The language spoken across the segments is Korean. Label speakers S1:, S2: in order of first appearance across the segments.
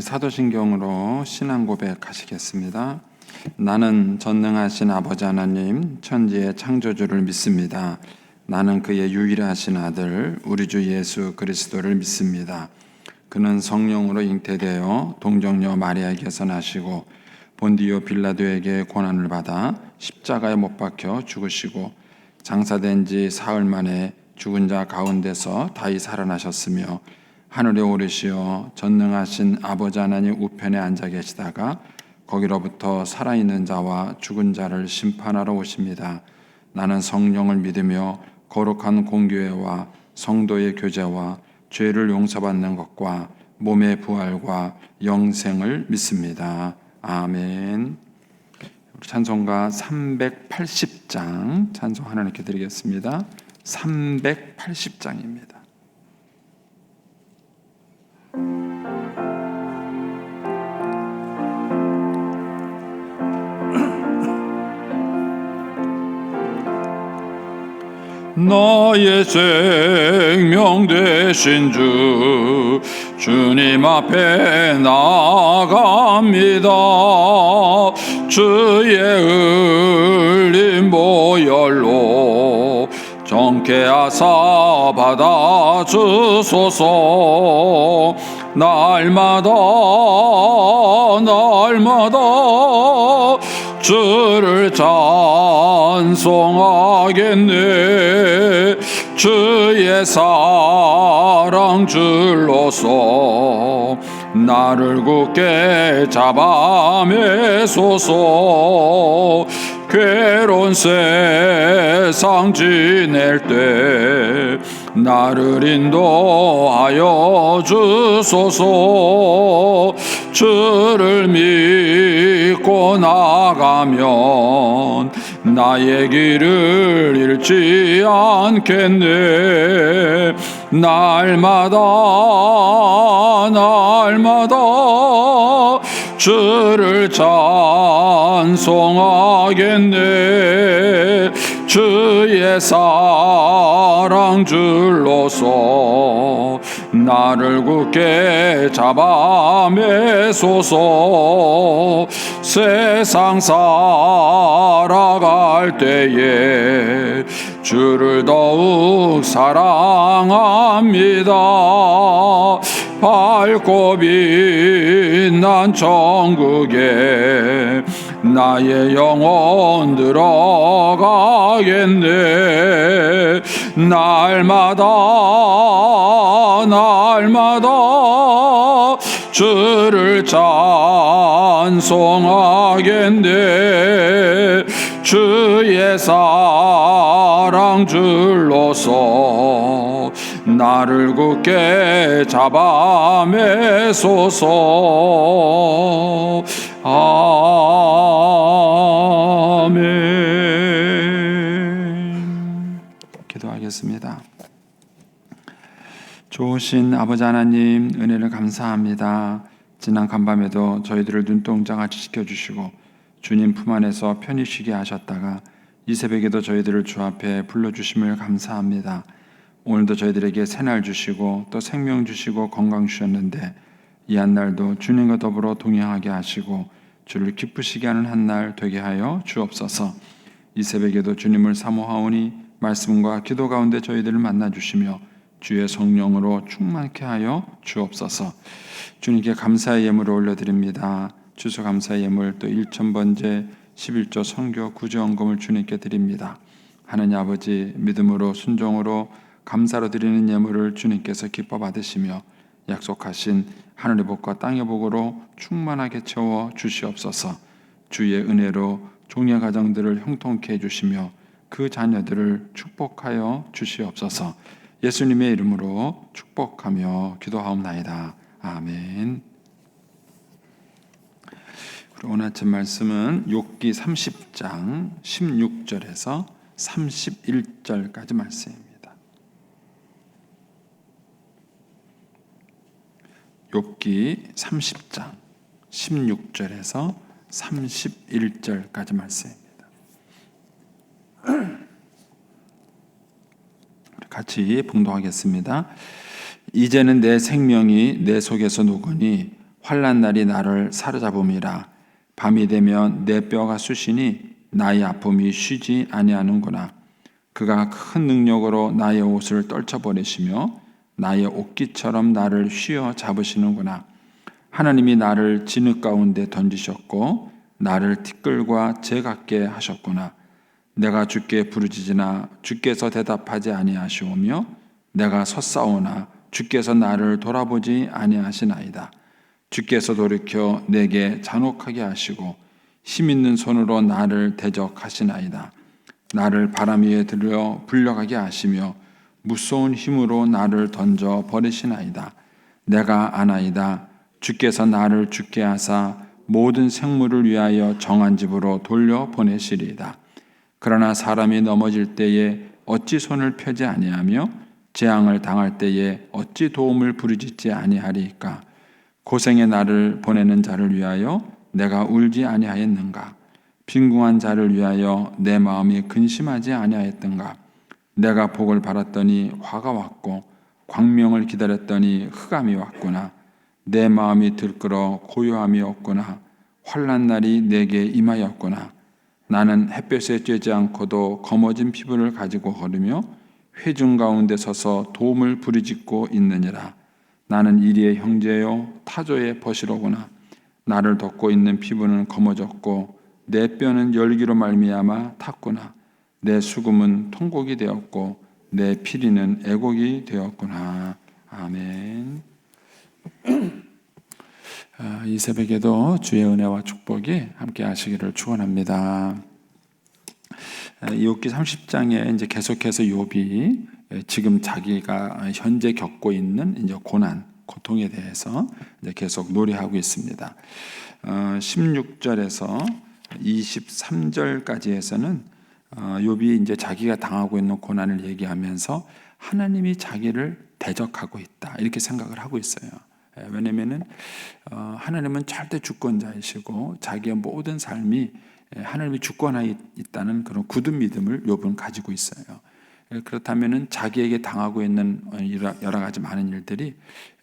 S1: 사도신경으로 신앙 고백하시겠습니다. 나는 전능하신 아버지 하나님 천지의 창조주를 믿습니다. 나는 그의 유일하신 아들 우리 주 예수 그리스도를 믿습니다. 그는 성령으로 잉태되어 동정녀 마리아에게서 나시고 본디오 빌라도에게 고난을 받아 십자가에 못 박혀 죽으시고 장사된 지 사흘 만에 죽은 자 가운데서 다시 살아나셨으며 하늘에 오르시어 전능하신 아버지 하나님 우편에 앉아 계시다가 거기로부터 살아있는 자와 죽은 자를 심판하러 오십니다. 나는 성령을 믿으며 거룩한 공교회와 성도의 교제와 죄를 용서받는 것과 몸의 부활과 영생을 믿습니다. 아멘. 찬송가 380장 찬송 하나님께 드리겠습니다. 380장입니다. 나의 생명 되신 주 주님 앞에 나아갑니다. 주의 흘린 보혈로 정케하사 받아주소서. 날마다 주를 찬송하겠네. 주의 사랑 줄로서 나를 굳게 잡아매소서. 괴로운 세상 지낼 때 나를 인도하여 주소서. 주를 믿고 나가면 나의 길을 잃지 않겠네. 날마다 주를 찬송하겠네. 주의 사랑 줄로서 나를 굳게 잡아매소서. 세상 살아갈 때에 주를 더욱 사랑합니다. 밝고 빛난 천국에 나의 영혼 들어가겠네. 날마다 주를 찬송하겠네. 주의 사랑 줄로서 나를 굳게 잡아매소서. 아멘. 기도하겠습니다. 좋으신 아버지 하나님, 은혜를 감사합니다. 지난 간밤에도 저희들을 눈동자같이 지켜주시고 주님 품 안에서 편히 쉬게 하셨다가 이 새벽에도 저희들을 주 앞에 불러주심을 감사합니다. 오늘도 저희들에게 새날 주시고 또 생명 주시고 건강 주셨는데 이 한날도 주님과 더불어 동행하게 하시고 주를 기쁘시게 하는 한날 되게 하여 주옵소서. 이 새벽에도 주님을 사모하오니 말씀과 기도 가운데 저희들을 만나주시며 주의 성령으로 충만케 하여 주옵소서. 주님께 감사의 예물을 올려드립니다. 추수감사의 예물 또 1,000번째 11조 선교 구제헌금을 주님께 드립니다. 하나님 아버지, 믿음으로 순종으로 감사로 드리는 예물을 주님께서 기뻐 받으시며 약속하신 하늘의 복과 땅의 복으로 충만하게 채워 주시옵소서. 주의 은혜로 종의 가정들을 형통케 해주시며 그 자녀들을 축복하여 주시옵소서. 예수님의 이름으로 축복하며 기도하옵나이다. 아멘. 오늘 아침 말씀은 욥기 30장 16절에서 31절까지 말씀입니다. 욥기 30장 16절에서 31절까지 말씀입니다. 같이 봉독하겠습니다. 이제는 내 생명이 내 속에서 녹으니 환난 날이 나를 사로잡음이라. 밤이 되면 내 뼈가 쑤시니 나의 아픔이 쉬지 아니하는구나. 그가 큰 능력으로 나의 옷을 떨쳐버리시며 나의 옷깃처럼 나를 휘어 잡으시는구나. 하나님이 나를 진흙 가운데 던지셨고 나를 티끌과 재 같게 하셨구나. 내가 주께 부르짖으나 주께서 대답하지 아니하시오며 내가 섰사오나 주께서 나를 돌아보지 아니하시나이다. 주께서 돌이켜 내게 잔혹하게 하시고 힘있는 손으로 나를 대적하시나이다. 나를 바람 위에 들여 불려가게 하시며 무서운 힘으로 나를 던져 버리시나이다. 내가 아나이다. 주께서 나를 죽게 하사 모든 생물을 위하여 정한 집으로 돌려 보내시리이다. 그러나 사람이 넘어질 때에 어찌 손을 펴지 아니하며 재앙을 당할 때에 어찌 도움을 부르짖지 아니하리이까. 고생의 나를 보내는 자를 위하여 내가 울지 아니하였는가. 빈궁한 자를 위하여 내 마음이 근심하지 아니하였던가. 내가 복을 바랐더니 화가 왔고 광명을 기다렸더니 흑암이 왔구나. 내 마음이 들끓어 고요함이 없구나. 환난 날이 내게 임하였구나. 나는 햇볕에 쬐지 않고도 검어진 피부를 가지고 걸으며 회중 가운데 서서 도움을 부르짖고 있느니라. 나는 이리의 형제요 타조의 벗이로구나. 나를 덮고 있는 피부는 검어졌고 내 뼈는 열기로 말미암아 탔구나. 내 수금은 통곡이 되었고 내 피리는 애곡이 되었구나. 아멘. 이 새벽에도 주의 은혜와 축복이 함께 하시기를 축원합니다. 욥기 30장에 이제 계속해서 욥이 지금 자기가 현재 겪고 있는 이제 고난, 고통에 대해서 이제 계속 노래하고 있습니다. 16절에서 23절까지에서는 욥이 이제 자기가 당하고 있는 고난을 얘기하면서 하나님이 자기를 대적하고 있다 이렇게 생각을 하고 있어요. 왜냐하면은 하나님은 절대 주권자이시고 자기의 모든 삶이 하나님이 주권하에 있다는 그런 굳은 믿음을 욥은 가지고 있어요. 그렇다면은 자기에게 당하고 있는 여러 가지 많은 일들이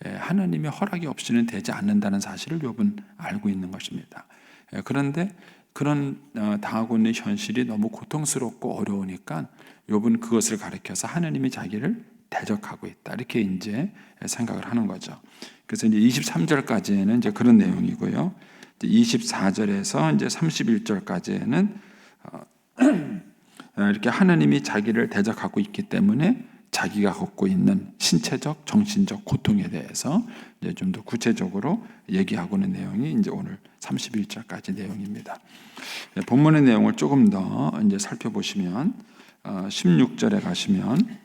S1: 하나님의 허락이 없이는 되지 않는다는 사실을 욥은 알고 있는 것입니다. 그런데 그런 당하고 있는 현실이 너무 고통스럽고 어려우니까 욥은 그것을 가리켜서 하나님이 자기를 대적하고 있다 이렇게 이제 생각을 하는 거죠. 그래서 이제 23절까지는 이제 그런 내용이고요. 24절에서 이제 31절까지는 이렇게 하나님이 자기를 대적하고 있기 때문에 자기가 겪고 있는 신체적, 정신적 고통에 대해서 이제 좀 더 구체적으로 얘기하고 있는 내용이 이제 오늘 31절까지 내용입니다. 본문의 내용을 조금 더 이제 살펴보시면 16절에 가시면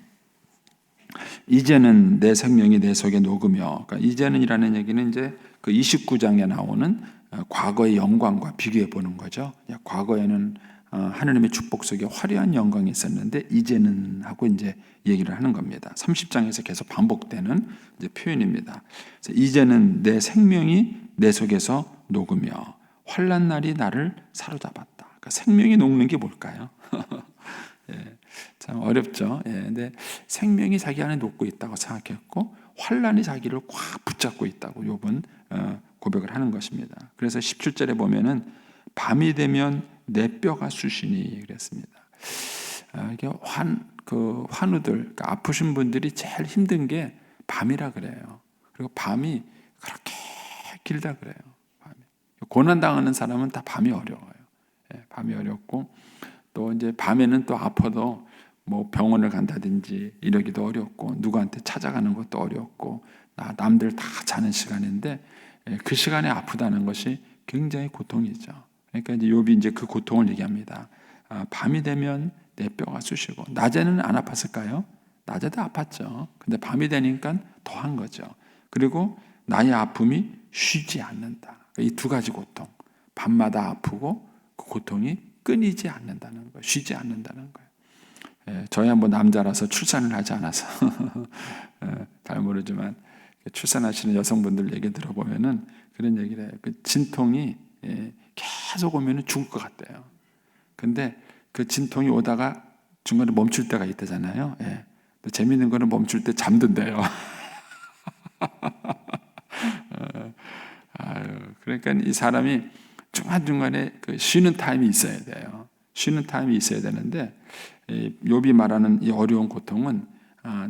S1: 이제는 내 생명이 내 속에 녹으며, 그러니까 이제는이라는 얘기는 이제 그 29장에 나오는 과거의 영광과 비교해 보는 거죠. 과거에는 하나님의 축복 속에 화려한 영광이 있었는데 이제는 하고 이제 얘기를 하는 겁니다. 30장에서 계속 반복되는 이제 표현입니다. 그래서 이제는 내 생명이 내 속에서 녹으며 환난 날이 나를 사로잡았다. 그러니까 생명이 녹는 게 뭘까요? 예, 참 어렵죠. 예, 근데 생명이 자기 안에 녹고 있다고 생각했고 환난이 자기를 꽉 붙잡고 있다고 욥은 고백을 하는 것입니다. 그래서 17절에 보면은 밤이 되면 내 뼈가 쑤시니 그랬습니다. 이게 환우들, 그러니까 아프신 분들이 제일 힘든 게 밤이라 그래요. 그리고 밤이 그렇게 길다 그래요. 밤이. 고난 당하는 사람은 다 밤이 어려워요. 예, 밤이 어렵고 또 이제 밤에는 또 아파도 뭐 병원을 간다든지 이러기도 어렵고 누구한테 찾아가는 것도 어렵고 남들 다 자는 시간인데 그 시간에 아프다는 것이 굉장히 고통이죠. 그러니까 이제 욥이 이제 그 고통을 얘기합니다. 밤이 되면 내 뼈가 쑤시고 낮에는 안 아팠을까요? 낮에도 아팠죠. 근데 밤이 되니까 더한 거죠. 그리고 나의 아픔이 쉬지 않는다. 이 두 가지 고통. 밤마다 아프고 그 고통이 끊이지 않는다는 거예요. 쉬지 않는다는 거예요. 저야 뭐 남자라서 출산을 하지 않아서 잘 모르지만 출산하시는 여성분들 얘기 들어보면은 그런 얘기를 해요. 그 진통이 계속 오면은 죽을 것 같대요. 근데 그 진통이 오다가 중간에 멈출 때가 있다잖아요. 또 재밌는 거는 멈출 때 잠든대요. 그러니까 이 사람이 중간중간에 그 쉬는 타임이 있어야 돼요. 쉬는 타임이 있어야 되는데 욥이 말하는 이 어려운 고통은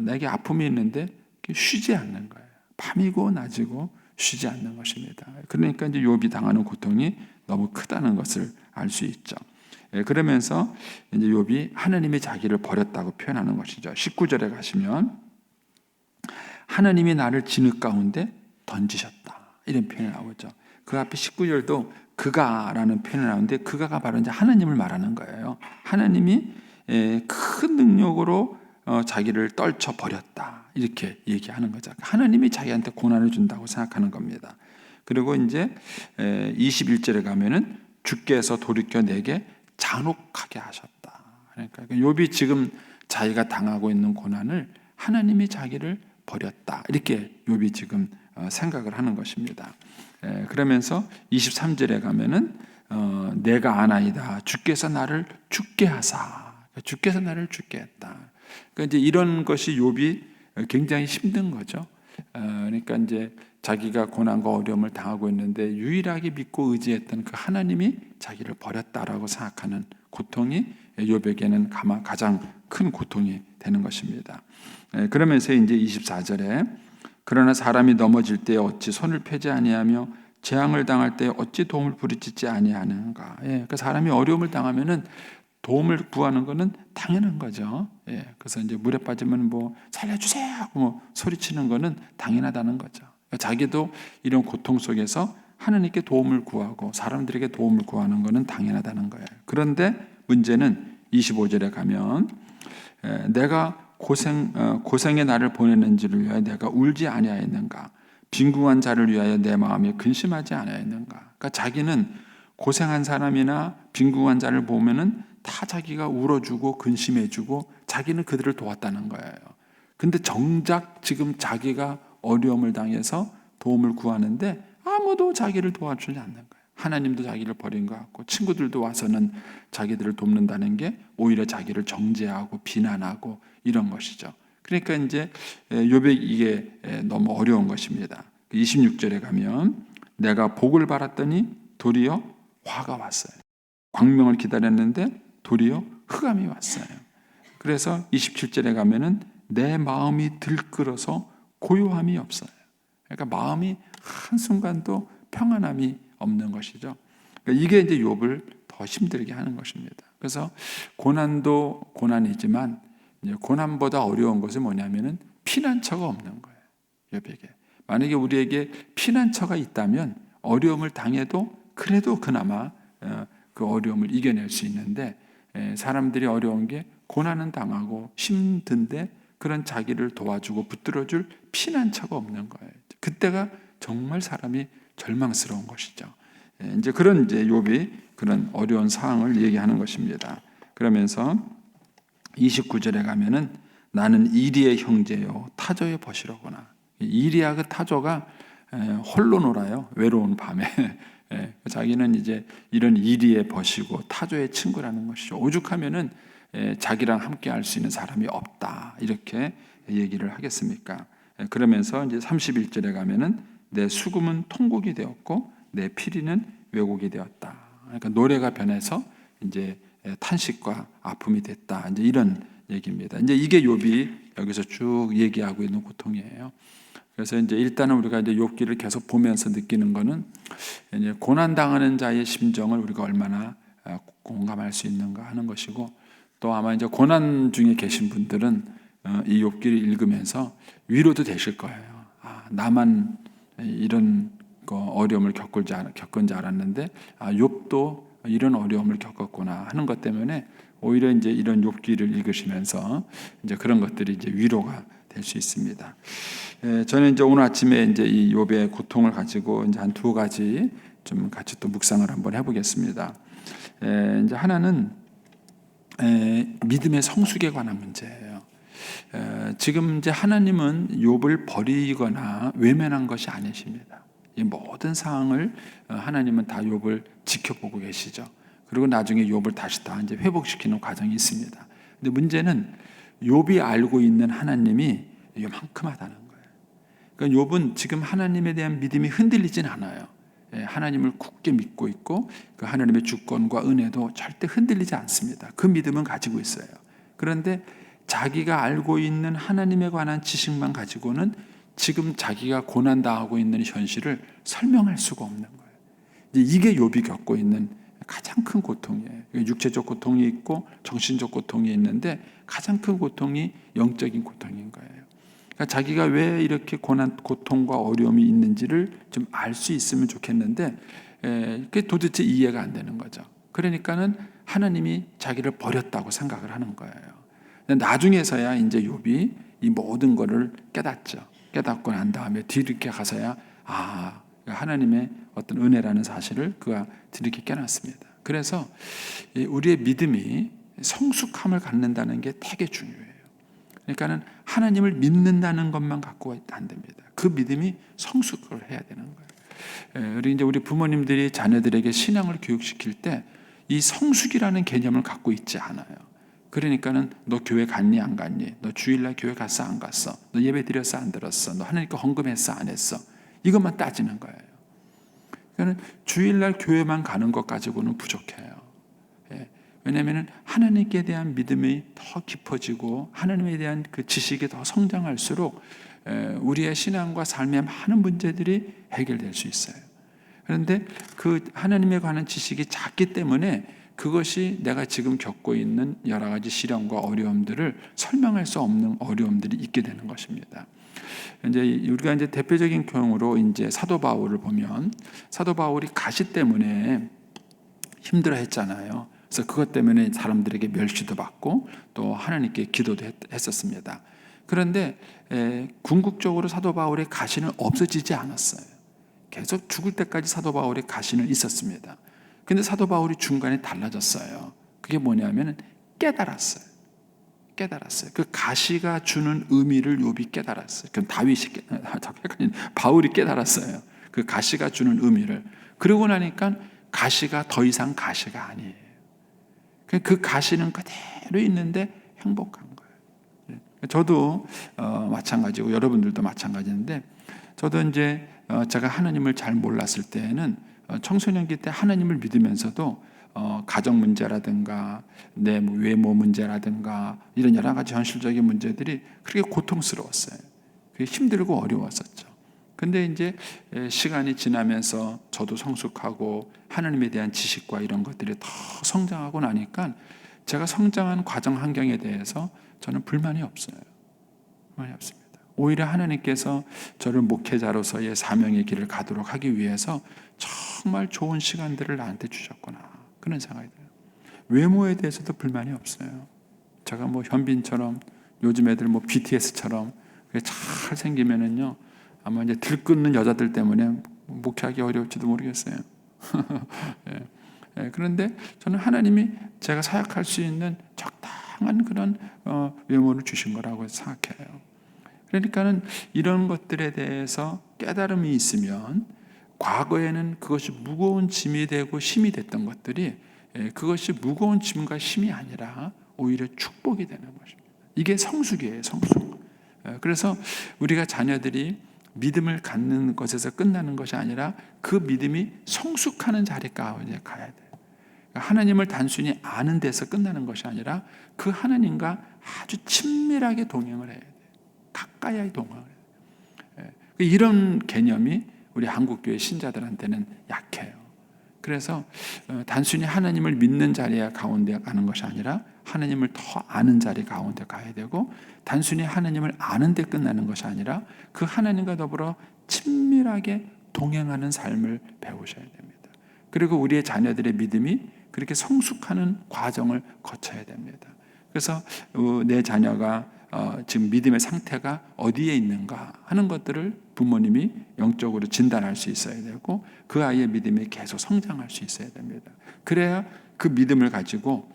S1: 내게 아픔이 있는데 쉬지 않는 거예요. 밤이고 낮이고 쉬지 않는 것입니다. 그러니까 이제 욥이 당하는 고통이 너무 크다는 것을 알 수 있죠. 그러면서 이제 욥이 하나님이 자기를 버렸다고 표현하는 것이죠. 19절에 가시면 하나님이 나를 진흙 가운데 던지셨다, 이런 표현이 나오죠. 그 앞에 19절도 그가라는 표현이 나오는데 그가가 바로 이제 하나님을 말하는 거예요. 하나님이 큰 능력으로 자기를 떨쳐 버렸다, 이렇게 얘기하는 거죠. 하나님이 자기한테 고난을 준다고 생각하는 겁니다. 그리고 이제 21절에 가면은 주께서 돌이켜 내게 잔혹하게 하셨다. 그러니까 욥이 지금 자기가 당하고 있는 고난을 하나님이 자기를 버렸다, 이렇게 욥이 지금 생각을 하는 것입니다. 그러면서 23절에 가면은 내가 아나이다, 주께서 나를 죽게 하사, 주께서 나를 죽게 했다. 그러니까 이제 이런 것이 욥이 굉장히 힘든 거죠. 그러니까 이제 자기가 고난과 어려움을 당하고 있는데 유일하게 믿고 의지했던 그 하나님이 자기를 버렸다라고 생각하는 고통이 욥에게는 가장 큰 고통이 되는 것입니다. 그러면서 이제 24절에 그러나 사람이 넘어질 때에 어찌 손을 펴지 아니하며 재앙을 당할 때에 어찌 도움을 부르짖지 아니하는가. 그 사람이 어려움을 당하면은 도움을 구하는 것은 당연한 거죠. 그래서 이제 물에 빠지면 뭐 살려주세요 하고 뭐 소리치는 것은 당연하다는 거죠. 자기도 이런 고통 속에서 하나님께 도움을 구하고 사람들에게 도움을 구하는 것은 당연하다는 거예요. 그런데 문제는 25절에 가면 내가 고생의 나를 보내는지를 위하여 내가 울지 아니하였는가, 빈궁한 자를 위하여 내 마음이 근심하지 아니하였는가. 그러니까 자기는 고생한 사람이나 빈궁한 자를 보면은 다 자기가 울어주고 근심해주고 자기는 그들을 도왔다는 거예요. 근데 정작 지금 자기가 어려움을 당해서 도움을 구하는데 아무도 자기를 도와주지 않는 거예요. 하나님도 자기를 버린 것 같고 친구들도 와서는 자기들을 돕는다는 게 오히려 자기를 정죄하고 비난하고 이런 것이죠. 그러니까 이제 욥이 이게 너무 어려운 것입니다. 26절에 가면 내가 복을 바랐더니 도리어 화가 왔어요. 광명을 기다렸는데 도리어 흑암이 왔어요. 그래서 27절에 가면은 내 마음이 들끓어서 고요함이 없어요. 그러니까 마음이 한순간도 평안함이 없는 것이죠. 그러니까 이게 이제 욥을 더 힘들게 하는 것입니다. 그래서 고난도 고난이지만 고난보다 어려운 것은 뭐냐면은 피난처가 없는 거예요. 욥에게. 만약에 우리에게 피난처가 있다면 어려움을 당해도 그래도 그나마 그 어려움을 이겨낼 수 있는데 사람들이 어려운 게 고난은 당하고 힘든데 그런 자기를 도와주고 붙들어줄 피난처가 없는 거예요. 그때가 정말 사람이 절망스러운 것이죠. 이제 욥이 그런 어려운 상황을 얘기하는 것입니다. 그러면서 29절에 가면은 나는 이리의 형제요 타조의 벗이로구나. 이리야 그 타조가 홀로 놀아요. 외로운 밤에. 자기는 이제 이런 이리의 벗이고 타조의 친구라는 것이죠. 오죽하면은 자기랑 함께 할 수 있는 사람이 없다, 이렇게 얘기를 하겠습니까? 그러면서 이제 31절에 가면은 내 수금은 통곡이 되었고 내 피리는 왜곡이 되었다. 그러니까 노래가 변해서 이제 탄식과 아픔이 됐다. 이제 이런 얘기입니다. 이제 이게 욥이 여기서 쭉 얘기하고 있는 고통이에요. 그래서 이제 일단은 우리가 이제 욥기를 계속 보면서 느끼는 거는 이제 고난 당하는 자의 심정을 우리가 얼마나 공감할 수 있는가 하는 것이고, 또 아마 이제 고난 중에 계신 분들은 이 욥기를 읽으면서 위로도 되실 거예요. 나만 이런 어려움을 겪은 줄 알았는데 욥도 이런 어려움을 겪었구나 하는 것 때문에 오히려 이제 이런 욥기를 읽으시면서 이제 그런 것들이 이제 위로가 될 수 있습니다. 저는 이제 오늘 아침에 이제 이 욥의 고통을 가지고 이제 한 두 가지 좀 같이 또 묵상을 한번 해보겠습니다. 이제 하나는 믿음의 성숙에 관한 문제예요. 지금 이제 하나님은 욥을 버리거나 외면한 것이 아니십니다. 이 모든 상황을 하나님은 다 욥을 지켜보고 계시죠. 그리고 나중에 욥을 다시 다 이제 회복시키는 과정이 있습니다. 근데 문제는 욥이 알고 있는 하나님이 요만큼하다는 거예요. 그러니까 욥은 지금 하나님에 대한 믿음이 흔들리진 않아요. 하나님을 굳게 믿고 있고 그 하나님의 주권과 은혜도 절대 흔들리지 않습니다. 그 믿음은 가지고 있어요. 그런데 자기가 알고 있는 하나님에 관한 지식만 가지고는 지금 자기가 고난당하고 있는 현실을 설명할 수가 없는 거예요. 이게 욥이 겪고 있는 가장 큰 고통이에요. 육체적 고통이 있고 정신적 고통이 있는데 가장 큰 고통이 영적인 고통인 거예요. 그러니까 자기가 왜 이렇게 고통과 어려움이 있는지를 좀 알 수 있으면 좋겠는데 그게 도대체 이해가 안 되는 거죠. 그러니까는 하나님이 자기를 버렸다고 생각을 하는 거예요. 나중에서야 이제 욥이 이 모든 거를 깨닫죠. 깨닫고 난 다음에 뒤늦게 가서야 하나님의 어떤 은혜라는 사실을 그가 뒤늦게 깨닫습니다. 그래서 우리의 믿음이 성숙함을 갖는다는 게 되게 중요해요. 그러니까는 하나님을 믿는다는 것만 갖고 안 됩니다. 그 믿음이 성숙을 해야 되는 거예요. 우리 부모님들이 자녀들에게 신앙을 교육시킬 때 이 성숙이라는 개념을 갖고 있지 않아요. 그러니까는 너 교회 갔니 안 갔니? 너 주일날 교회 갔어 안 갔어? 너 예배 드렸어 안 드렸어? 너 하나님께 헌금했어 안 했어? 이것만 따지는 거예요. 그러니까 주일날 교회만 가는 것 가지고는 부족해요. 왜냐하면 하나님께 대한 믿음이 더 깊어지고 하나님에 대한 그 지식이 더 성장할수록 우리의 신앙과 삶의 많은 문제들이 해결될 수 있어요. 그런데 그 하나님에 관한 지식이 작기 때문에 그것이 내가 지금 겪고 있는 여러 가지 시련과 어려움들을 설명할 수 없는 어려움들이 있게 되는 것입니다. 이제 우리가 이제 대표적인 경우로 이제 사도 바울을 보면 사도 바울이 가시 때문에 힘들어했잖아요. 그래서 그것 때문에 사람들에게 멸시도 받고 또 하나님께 기도도 했었습니다. 그런데 궁극적으로 사도 바울의 가시는 없어지지 않았어요. 계속 죽을 때까지 사도 바울의 가시는 있었습니다. 근데 사도 바울이 중간에 달라졌어요. 그게 뭐냐면 깨달았어요. 그 가시가 주는 의미를 욥이 깨달았어요. 그럼 바울이 깨달았어요. 그 가시가 주는 의미를. 그러고 나니까 가시가 더 이상 가시가 아니에요. 그 가시는 그대로 있는데 행복한 거예요. 저도 마찬가지고 여러분들도 마찬가지인데 저도 이제 제가 하나님을 잘 몰랐을 때에는 청소년기 때 하나님을 믿으면서도 가정 문제라든가 내 외모 문제라든가 이런 여러 가지 현실적인 문제들이 그렇게 고통스러웠어요. 그게 힘들고 어려웠었죠. 근데 이제 시간이 지나면서 저도 성숙하고 하나님에 대한 지식과 이런 것들이 더 성장하고 나니까 제가 성장한 과정 환경에 대해서 저는 불만이 없어요. 불만이 없습니다. 오히려 하나님께서 저를 목회자로서의 사명의 길을 가도록 하기 위해서 정말 좋은 시간들을 나한테 주셨구나 그런 생각이 들어요. 외모에 대해서도 불만이 없어요. 제가 현빈처럼 요즘 애들 BTS처럼 잘 생기면은요 아마 이제 들끓는 여자들 때문에 목회하기 어려울지도 모르겠어요. 그런데 저는 하나님이 제가 사역할 수 있는 적당한 그런 외모를 주신 거라고 생각해요. 그러니까는 이런 것들에 대해서 깨달음이 있으면 과거에는 그것이 무거운 짐이 되고 힘이 됐던 것들이 그것이 무거운 짐과 힘이 아니라 오히려 축복이 되는 것입니다. 이게 성숙이에요, 성숙. 그래서 우리가 자녀들이 믿음을 갖는 것에서 끝나는 것이 아니라 그 믿음이 성숙하는 자리까지 가야 돼요. 하나님을 단순히 아는 데서 끝나는 것이 아니라 그 하나님과 아주 친밀하게 동행을 해야 돼요. 가까이 동행을 해야 돼요. 이런 개념이 우리 한국교회 신자들한테는 약해요. 그래서 단순히 하나님을 믿는 자리에 가운데 가는 것이 아니라 하나님을 더 아는 자리 가운데 가야 되고 단순히 하나님을 아는 데 끝나는 것이 아니라 그 하나님과 더불어 친밀하게 동행하는 삶을 배우셔야 됩니다. 그리고 우리의 자녀들의 믿음이 그렇게 성숙하는 과정을 거쳐야 됩니다. 그래서 내 자녀가 지금 믿음의 상태가 어디에 있는가 하는 것들을 부모님이 영적으로 진단할 수 있어야 되고 그 아이의 믿음이 계속 성장할 수 있어야 됩니다. 그래야 그 믿음을 가지고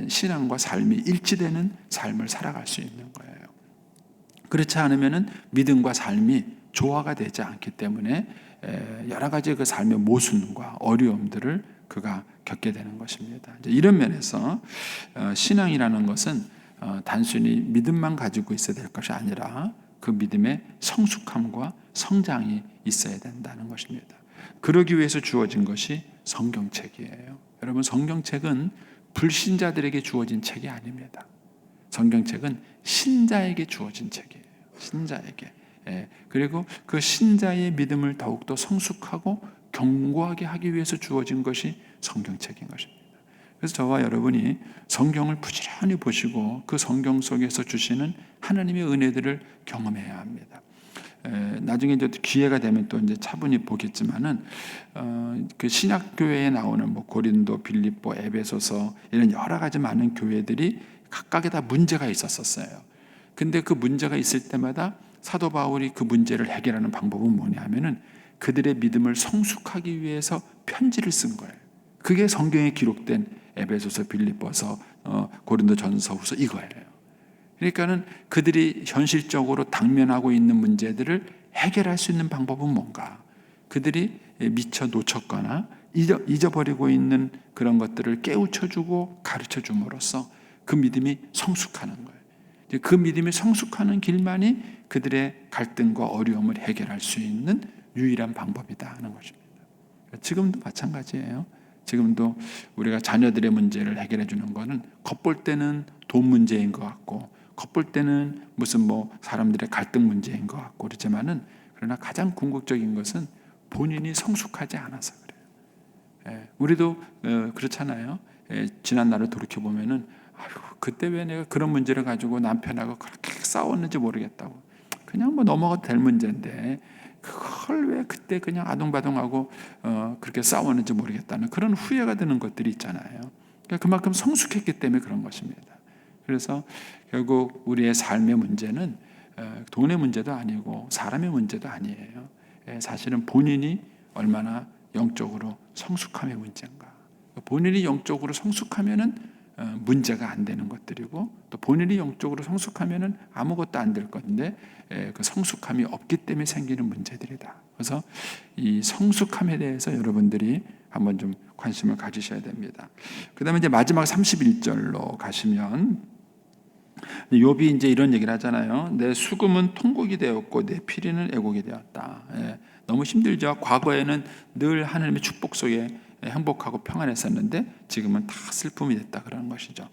S1: 신앙과 삶이 일치되는 삶을 살아갈 수 있는 거예요. 그렇지 않으면 믿음과 삶이 조화가 되지 않기 때문에 여러 가지 그 삶의 모순과 어려움들을 그가 겪게 되는 것입니다. 이런 면에서 신앙이라는 것은 단순히 믿음만 가지고 있어야 될 것이 아니라 그 믿음의 성숙함과 성장이 있어야 된다는 것입니다. 그러기 위해서 주어진 것이 성경책이에요. 여러분, 성경책은 불신자들에게 주어진 책이 아닙니다. 성경책은 신자에게 주어진 책이에요. 신자에게. 그리고 그 신자의 믿음을 더욱더 성숙하고 견고하게 하기 위해서 주어진 것이 성경책인 것입니다. 그래서 저와 여러분이 성경을 부지런히 보시고 그 성경 속에서 주시는 하나님의 은혜들을 경험해야 합니다. 나중에 이제 기회가 되면 또 이제 차분히 보겠지만은 그 신약 교회에 나오는 뭐 고린도, 빌립보, 에베소서 이런 여러 가지 많은 교회들이 각각에 다 문제가 있었어요. 근데 그 문제가 있을 때마다 사도 바울이 그 문제를 해결하는 방법은 뭐냐면은 그들의 믿음을 성숙하기 위해서 편지를 쓴 거예요. 그게 성경에 기록된 에베소서, 빌립보서, 고린도전서, 후서 이거예요. 그러니까는 그들이 현실적으로 당면하고 있는 문제들을 해결할 수 있는 방법은 뭔가? 그들이 미처 놓쳤거나 잊어버리고 있는 그런 것들을 깨우쳐주고 가르쳐줌으로써 그 믿음이 성숙하는 거예요. 그 믿음이 성숙하는 길만이 그들의 갈등과 어려움을 해결할 수 있는 유일한 방법이다 하는 것입니다. 지금도 마찬가지예요. 지금도 우리가 자녀들의 문제를 해결해 주는 것은 겉볼 때는 돈 문제인 것 같고 겉볼 때는 무슨 뭐 사람들의 갈등 문제인 것 같고 그렇지만은 그러나 가장 궁극적인 것은 본인이 성숙하지 않아서 그래요. 우리도 그렇잖아요. 지난 날을 돌이켜 보면은 그때 왜 내가 그런 문제를 가지고 남편하고 그렇게 싸웠는지 모르겠다고. 그냥 뭐 넘어가도 될 문제인데 그걸 왜 그때 그냥 아동바동하고 그렇게 싸웠는지 모르겠다는 그런 후회가 드는 것들이 있잖아요. 그만큼 성숙했기 때문에 그런 것입니다. 그래서 결국 우리의 삶의 문제는 돈의 문제도 아니고 사람의 문제도 아니에요. 사실은 본인이 얼마나 영적으로 성숙함의 문제인가. 본인이 영적으로 성숙하면은 문제가 안 되는 것들이고 또 본인이 영적으로 성숙하면은 아무것도 안 될 건데 그 성숙함이 없기 때문에 생기는 문제들이다. 그래서 이 성숙함에 대해서 여러분들이 한번 좀 관심을 가지셔야 됩니다. 그다음에 이제 마지막 31절로 가시면 욥이 이제 이런 얘기를 하잖아요. 내 수금은 통곡이 되었고 내 피리는 애곡이 되었다. 너무 힘들죠. 과거에는 늘 하나님의 축복 속에 행복하고 평안했었는데 지금은 다 슬픔이 됐다 그러는 것이죠.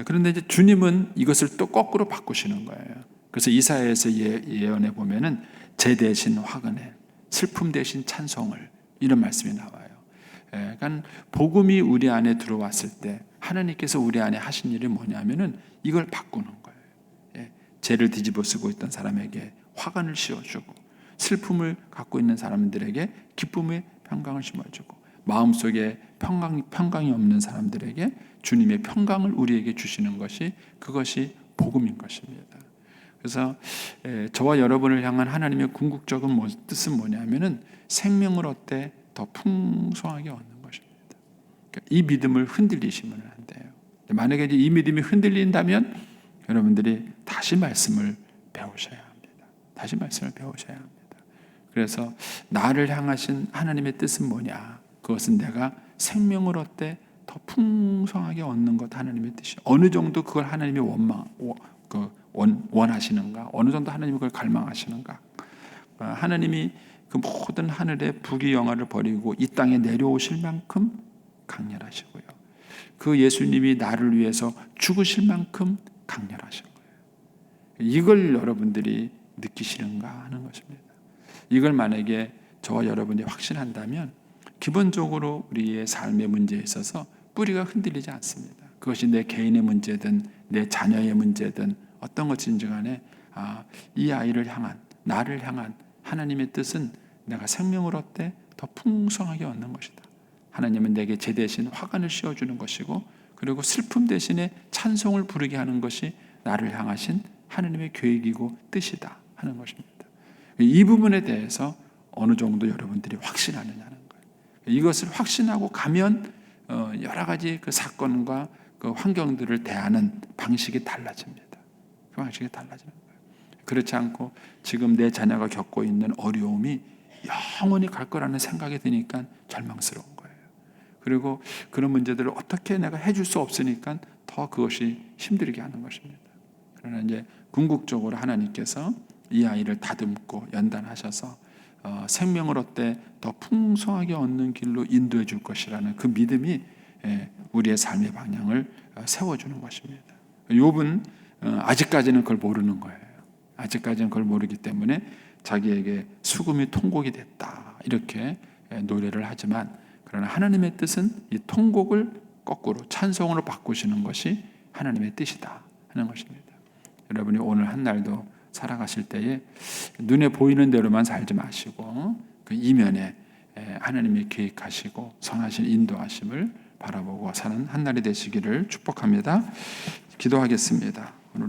S1: 그런데 이제 주님은 이것을 또 거꾸로 바꾸시는 거예요. 그래서 이사야에서 예언해 보면은 제 대신 화근에 슬픔 대신 찬송을 이런 말씀이 나와요. 그러니까 복음이 우리 안에 들어왔을 때 하나님께서 우리 안에 하신 일이 뭐냐면은 이걸 바꾸는 거예요. 죄를 뒤집어 쓰고 있던 사람에게 화관을 씌워주고 슬픔을 갖고 있는 사람들에게 기쁨의 평강을 심어주고 마음속에 평강이 없는 사람들에게 주님의 평강을 우리에게 주시는 것이 그것이 복음인 것입니다. 그래서 저와 여러분을 향한 하나님의 궁극적인 뜻은 뭐냐면은 생명을 얻되 더 풍성하게 얻는 것입니다. 그러니까 이 믿음을 흔들리시면 안 돼요. 만약에 이 믿음이 흔들린다면 여러분들이 다시 말씀을 배우셔야 합니다. 다시 말씀을 배우셔야 합니다. 그래서 나를 향하신 하나님의 뜻은 뭐냐? 그것은 내가 생명을 얻되 더 풍성하게 얻는 것 하나님의 뜻이 어느 정도 그걸 하나님이 원하시는가? 어느 정도 하나님이 그걸 갈망하시는가? 하나님이 그 모든 하늘의 부귀영화를 버리고 이 땅에 내려오실 만큼 강렬하시고요. 그 예수님이 나를 위해서 죽으실 만큼 강렬하신 거예요. 이걸 여러분들이 느끼시는가 하는 것입니다. 이걸 만약에 저와 여러분이 확신한다면 기본적으로 우리의 삶의 문제에 있어서 뿌리가 흔들리지 않습니다. 그것이 내 개인의 문제든 내 자녀의 문제든 어떤 것인지 간에 이 아이를 향한 나를 향한 하나님의 뜻은 내가 생명을 얻되 더 풍성하게 얻는 것이다. 하나님은 내게 제 대신 화관을 씌워주는 것이고 그리고 슬픔 대신에 찬송을 부르게 하는 것이 나를 향하신 하나님의 계획이고 뜻이다 하는 것입니다. 이 부분에 대해서 어느 정도 여러분들이 확신하느냐는 거예요. 이것을 확신하고 가면 여러 가지 그 사건과 그 환경들을 대하는 방식이 달라집니다. 그 방식이 달라지는 거예요. 그렇지 않고 지금 내 자녀가 겪고 있는 어려움이 영원히 갈 거라는 생각이 드니까 절망스러운 거예요. 그리고 그런 문제들을 어떻게 내가 해줄 수 없으니까 더 그것이 힘들게 하는 것입니다. 그러나 이제 궁극적으로 하나님께서 이 아이를 다듬고 연단하셔서 생명을 얻되 더 풍성하게 얻는 길로 인도해 줄 것이라는 그 믿음이 우리의 삶의 방향을 세워주는 것입니다. 욥은 아직까지는 그걸 모르는 거예요. 아직까지는 그걸 모르기 때문에 자기에게 수금이 통곡이 됐다 이렇게 노래를 하지만, 그러나 하나님의 뜻은 이 통곡을 거꾸로 찬송으로 바꾸시는 것이 하나님의 뜻이다 하는 것입니다. 여러분이 오늘 한 날도 살아가실 때에 눈에 보이는 대로만 살지 마시고 그 이면에 하나님이 계획하시고 선하신 인도하심을 바라보고 사는 한 날이 되시기를 축복합니다. 기도하겠습니다. 오늘